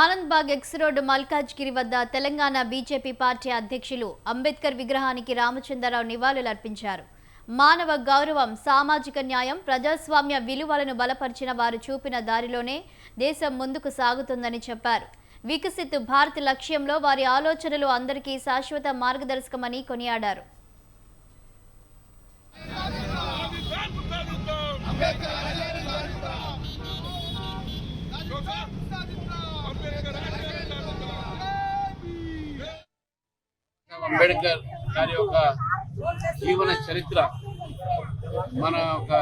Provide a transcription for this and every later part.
Anand Bagh X road Malkajgiri వద్ద Telangana BJP party అధ్యక్షులు అంబేద్కర్ విగ్రహానికి రామచంద్రరావు నివాళులర్పించారు. మానవ గౌరవం, సామాజిక న్యాయం, ప్రజాస్వామ్య విలువలను బలపరిచిన వారు చూపిన దారిలోనే దేశం ముందుకు సాగుతుందని చెప్పారు. వికసిత్ భారత్ లక్ష్యంలో వారి ఆలోచనలు అందరికీ శాశ్వత మార్గదర్శకమని కొనియాడారు. అంబేద్కర్ గారి యొక్క జీవన చరిత్ర మన ఒక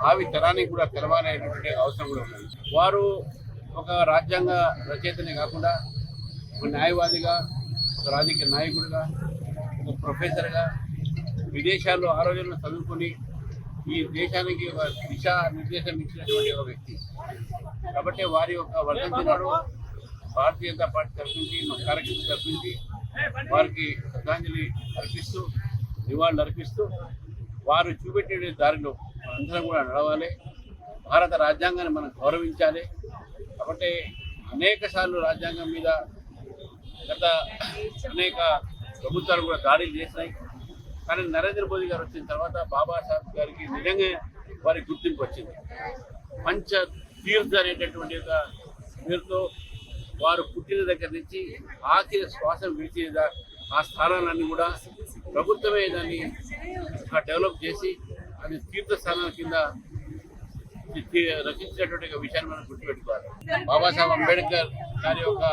భావి తరానికి కూడా తెలవాలనేటువంటి అవసరం కూడా ఉంది. వారు ఒక రాజ్యాంగ రచయితనే కాకుండా ఒక న్యాయవాదిగా, ఒక రాజకీయ నాయకుడిగా, ఒక ప్రొఫెసర్గా విదేశాల్లో ఆ రోజుల్లో చదువుకొని ఈ దేశానికి ఒక దిశా నిర్దేశం ఇచ్చినటువంటి ఒక వ్యక్తి. కాబట్టి వారి యొక్క వర్ధంతి నాడు భారతీయ జనతా పార్టీ తరఫుంచి, మా కార్యకర్తల తరఫుంచి వారికి శ్రద్ధాంజలి అర్పిస్తూ, నివాళులు అర్పిస్తూ, వారు చూపెట్టే దారిలో మనందరం కూడా నడవాలి. భారత రాజ్యాంగాన్ని మనం గౌరవించాలి. కాబట్టి అనేక సార్లు రాజ్యాంగం మీద గత అనేక ప్రభుత్వాలు కూడా దాడులు చేసినాయి. కానీ నరేంద్ర మోదీ గారు వచ్చిన తర్వాత బాబాసాహెబ్ గారికి నిజంగా వారికి గుర్తింపు వచ్చింది. పంచ తీర్థ అనేటటువంటి ఒక పేరుతో వారు పుట్టిన దగ్గర నుంచి ఆఖరి శ్వాసం విడిచిన ఆ స్థానాలన్నీ కూడా ప్రభుత్వమే దాన్ని డెవలప్ చేసి అది తీర్థస్థానాల కింద రచించినటువంటి విషయాన్ని మనం గుర్తుపెట్టుకోవాలి. బాబాసాహెబ్ అంబేద్కర్ గారి యొక్క